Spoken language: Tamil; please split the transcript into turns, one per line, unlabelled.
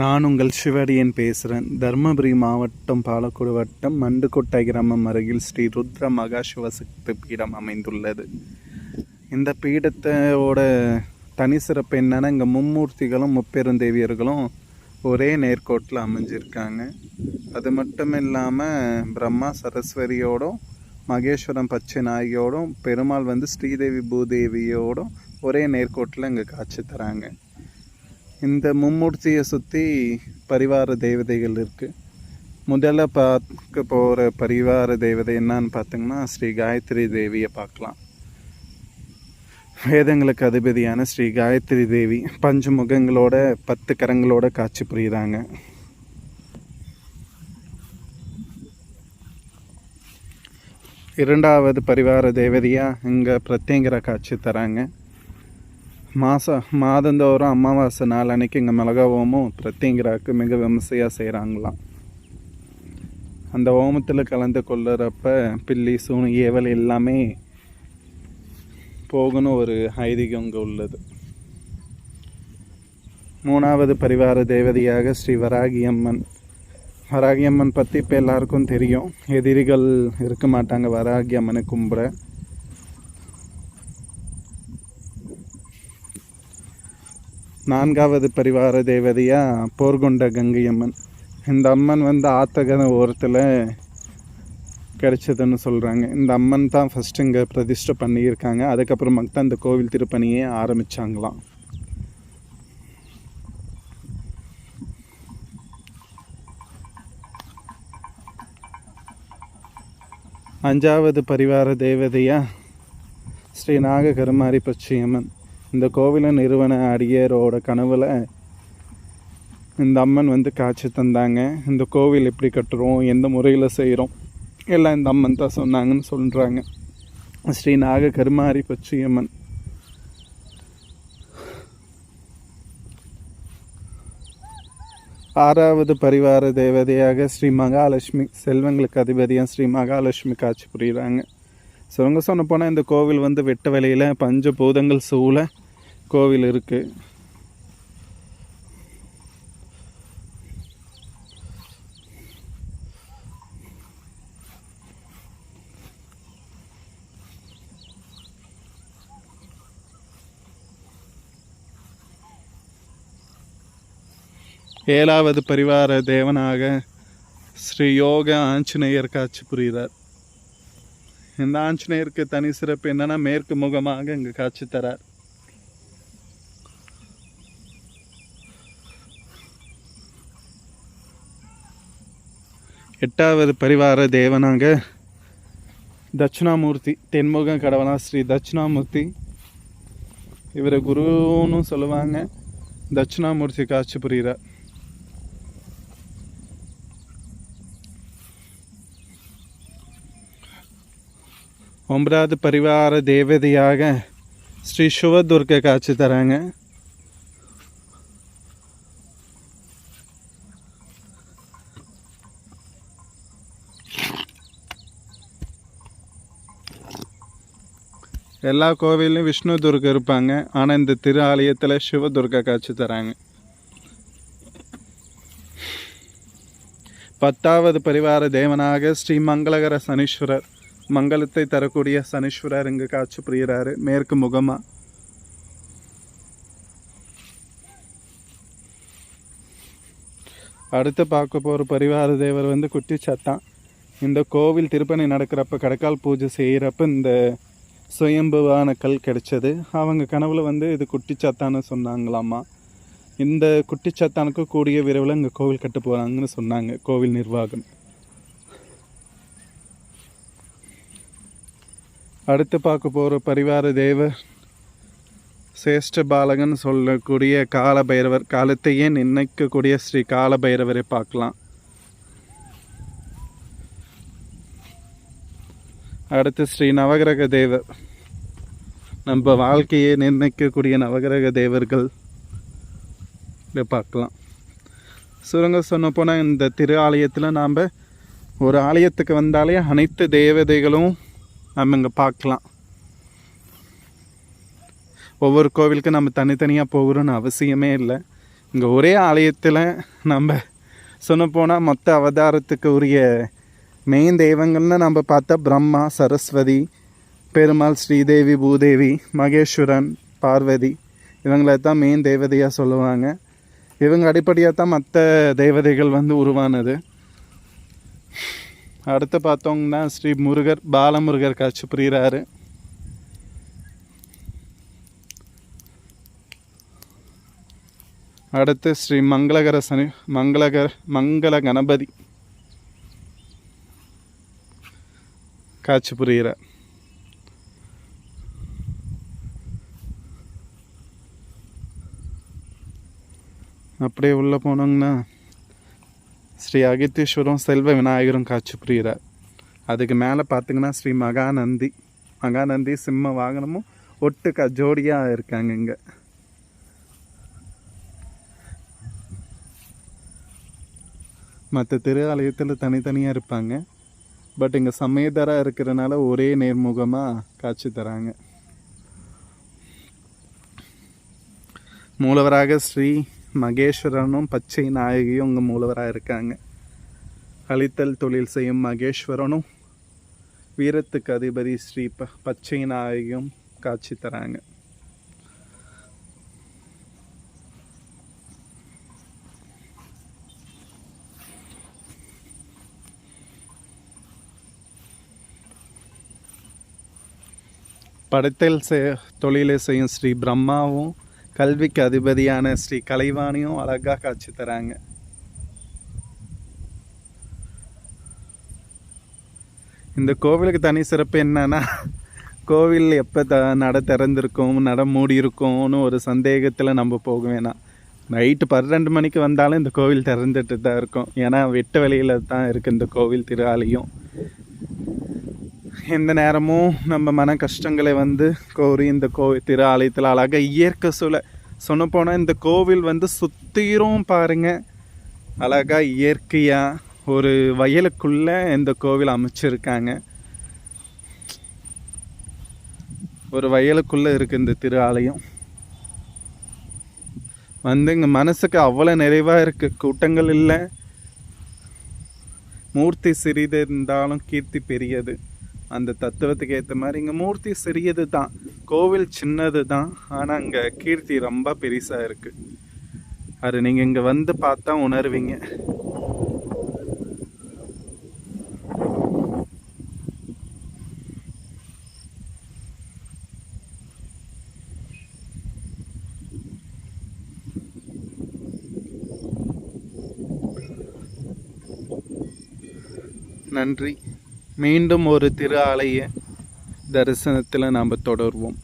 நான் உங்கள் சிவடியன் பேசுகிறேன். தருமபுரி மாவட்டம் பாலக்கோடு வட்டம் மண்டுக்கோட்டை கிராமம் அருகில் ஸ்ரீ ருத்ர மகா சிவசக்தி பீடம் அமைந்துள்ளது. இந்த பீடத்தோட தனி சிறப்பு என்னென்னா, இங்கே மும்மூர்த்திகளும் முப்பெருந்தேவியர்களும் ஒரே நேர்கோட்டில் அமைஞ்சிருக்காங்க. அது மட்டும் இல்லாமல் பிரம்மா சரஸ்வதியோடும் மகேஸ்வரம் பச்சை நாயகியோடும் பெருமாள் ஸ்ரீதேவி பூதேவியோடும் ஒரே நேர்கோட்டில் இங்கே காட்சி தராங்க. இந்த மும்மூர்த்தியை சுற்றி பரிவார தேவதைகள் இருக்குது. முதல்ல பார்க்க போகிற பரிவார தேவதை என்னான்னு பார்த்தீங்கன்னா, ஸ்ரீ காயத்ரி தேவியை பார்க்கலாம். வேதங்களுக்கு அதிபதியான ஸ்ரீ காயத்ரி தேவி பஞ்சு முகங்களோட 10 கரங்களோட காட்சி புரியுறாங்க. இரண்டாவது பரிவார தேவதையாக இங்கே பிரத்யேகர காட்சி தராங்க. மாதந்தோறும் அமாவாசை நாள் அன்னைக்கு இங்கே மிளகா ஓமம் பிரத்யேகராக்கு மிக விமர்சையாக செய்கிறாங்களாம். அந்த ஓமத்தில் கலந்து கொள்ளுறப்ப பில்லி சூனி ஏவல் எல்லாமே போகணும் ஒரு ஐதீகம் இங்கே உள்ளது. மூணாவது பரிவார தேவதையாக ஸ்ரீ வராகியம்மன். வராகியம்மன் பற்றி இப்போ எல்லாருக்கும் தெரியும். எதிரிகள் இருக்க மாட்டாங்க வராகியம்மனை கும்பிட. நான்காவது பரிவார தேவதையாக போர்கொண்ட கங்கையம்மன். இந்த அம்மன் ஆத்தகர ஓரத்தில் கிடைச்சதுன்னு சொல்கிறாங்க. இந்த அம்மன் தான் ஃபஸ்ட்டு இங்கே பிரதிஷ்டை பண்ணியிருக்காங்க. அதுக்கப்புறமா தான் இந்த கோவில் திருப்பணியே ஆரம்பித்தாங்களாம். அஞ்சாவது பரிவார தேவதையாக ஸ்ரீ நாக கருமாரி பச்சையம்மன். இந்த கோவிலை நிறுவன அடியரோட கனவில் இந்த அம்மன் காட்சி தந்தாங்க. இந்த கோவில் எப்படி கட்டுறோம், எந்த முறையில் செய்கிறோம் எல்லாம் இந்த அம்மன் தான் சொன்னாங்கன்னு சொல்கிறாங்க. ஸ்ரீ நாக கருமாரி பச்சையம்மன். ஆறாவது பரிவார தேவதையாக ஸ்ரீ மகாலட்சுமி. செல்வங்களுக்கு அதிபதியாக ஸ்ரீ மகாலட்சுமி காட்சி புரியுறாங்க. சொன்ன போனால் இந்த கோவில் வெட்ட வெளியில் பஞ்சபூதங்கள் சூழ கோவில் இருக்குது. ஏழாவது பரிவார தேவனாக ஸ்ரீ யோக ஆஞ்சநேயர் காட்சி புரிகிறார். இந்த ஆஞ்சநேயருக்கு தனி சிறப்பு என்னன்னா, மேற்கு முகமாக இங்கு காட்சி தரார். எட்டாவது பரிவார தேவனாக தட்சிணாமூர்த்தி. தென்முக கடவுளா ஸ்ரீ தட்சிணாமூர்த்தி. இவரை குருன்னு சொல்லுவாங்க. தட்சிணாமூர்த்தி காட்சி புரிகிறார். ஒன்பதாவது பரிவார தேவதையாக ஸ்ரீ சிவதுர்கை காட்சி தராங்க. எல்லா கோவிலையும் விஷ்ணு துர்கை இருப்பாங்க. ஆனால் இந்த திரு ஆலயத்தில் சிவதுர்கை காட்சி தராங்க. 10வது பரிவார தேவனாக ஸ்ரீ மங்களகர சனீஸ்வரர். மங்களத்தை தரக்கூடிய சனீஸ்வரர் இங்கு காட்சி புரிகிறாரு மேற்கு முகமா. அடுத்து பார்க்க போகிற பரிவார தேவர் குட்டிச்சாத்தான். இந்த கோவில் திருப்பணி நடக்கிறப்ப கடக்கால் பூஜை செய்கிறப்ப இந்த சுயம்புவான கல் கிடைச்சது. அவங்க கனவுல இது குட்டிச்சாத்தான்னு சொன்னாங்களாமா. இந்த குட்டிச்சாத்தானுக்கு கூடிய விரைவில் இங்கே கோவில் கட்ட போகிறாங்கன்னு சொன்னாங்க கோவில் நிர்வாகம். அடுத்து பார்க்க போகிற பரிவார தேவர் சேஷ்ட பாலகன் சொல்லக்கூடிய காலபைரவர். காலத்தையே நிர்ணயிக்கக்கூடிய ஸ்ரீ காலபைரவரை பார்க்கலாம். அடுத்து ஸ்ரீ நவகிரக தேவர். நம்ம வாழ்க்கையை நிர்ணயிக்கக்கூடிய நவகிரக தேவர்கள் பார்க்கலாம். சுருங்க சொன்ன போனால் இந்த திரு ஆலயத்தில் நாம் ஒரு ஆலயத்துக்கு வந்தாலே அனைத்து தேவதைகளும் நம்ம இங்கே பார்க்கலாம். ஒவ்வொரு கோவிலுக்கு நம்ம தனித்தனியாக போகிறோன்னு அவசியமே இல்லை. இங்கே ஒரே ஆலயத்தில் நம்ம சொன்னப்போனால் மொத்த அவதாரத்துக்கு உரிய மெயின் தெய்வங்கள்னு நம்ம பார்த்தா பிரம்மா, சரஸ்வதி, பெருமாள், ஸ்ரீதேவி, பூதேவி, மகேஸ்வரன், பார்வதி, இவங்களை தான் மெயின் தேவதையாக சொல்லுவாங்க. இவங்க அடிப்படையாக தான் மற்ற தேவதைகள் வந்து உருவானது. அடுத்து பார்த்தோங்கன்னா ஸ்ரீ முருகர், பாலமுருகர் காட்சி புரிகிறாரு. அடுத்து ஸ்ரீ மங்கள கணபதி காட்சி புரிகிறார். அப்படியே உள்ளே போனோங்கன்னா ஸ்ரீ அகித்தீஸ்வரம், செல்வ விநாயகரும் காட்சி புரிகிறார். அதுக்கு மேலே பார்த்திங்கன்னா ஸ்ரீ மகாநந்தி சிம்ம வாகனமும் ஒட்டுக்கா ஜோடியாக இருக்காங்க. இங்கே மற்ற திருஆலயத்தில் தனித்தனியாக இருப்பாங்க. பட் இங்கே சமேதராக இருக்கிறனால ஒரே நேர்முகமாக காட்சி தராங்க. மூலவராக ஸ்ரீ மகேஸ்வரனும் பச்சை நாயகியும் இங்கே மூலவராக இருக்காங்க. அழித்தல் தொழில் செய்யும் மகேஸ்வரனும் வீரத்துக்கு அதிபதி ஸ்ரீ பச்சை நாயகியும் காட்சி தராங்க. படைத்தல் தொழிலை செய்யும் ஸ்ரீ பிரம்மாவும் கல்விக்கு அதிபதியான ஸ்ரீ கலைவாணியும் அழகாக காட்சி தராங்க. இந்த கோவிலுக்கு தனி சிறப்பு என்னன்னா, கோவில் எப்போ நட திறந்திருக்கும், நட மூடி இருக்கும்னு ஒரு சந்தேகத்தில் நம்ம போக வேணாம். நைட்டு 12 மணிக்கு வந்தாலும் இந்த கோவில் திறந்துட்டு தான் இருக்கும். ஏன்னா வெட்ட வெளியில் தான் இருக்குது இந்த கோவில் திருஆலயம். எந்த நேரமும் நம்ம மன கஷ்டங்களை வந்து கோரி இந்த திரு ஆலயத்தில் அழகாக இயற்கை சொன்னப்போனால் இந்த கோவில் வந்து சுற்றிரும் பாருங்கள். அழகாக இயற்கையாக ஒரு வயலுக்குள்ளே இந்த கோவில் அமைச்சிருக்காங்க. ஒரு வயலுக்குள்ளே இருக்குது இந்த திரு ஆலயம். வந்து இங்கே மனசுக்கு அவ்வளோ நிறைவாக இருக்குது. கூட்டங்கள் இல்லை. மூர்த்தி சிறிது இருந்தாலும் கீர்த்தி பெரியது. அந்த தத்துவத்துக்கு ஏற்ற மாதிரி இங்கே மூர்த்தி சிறியது தான், கோவில் சின்னது தான், ஆனால் இங்கே கீர்த்தி ரொம்ப பெருசாக இருக்குது. அது நீங்கள் இங்கே வந்து பார்த்தா உணர்வீங்க. நன்றி. மீண்டும் ஒரு திரு ஆலய தரிசனத்தில் நாம் தொடர்வோம்.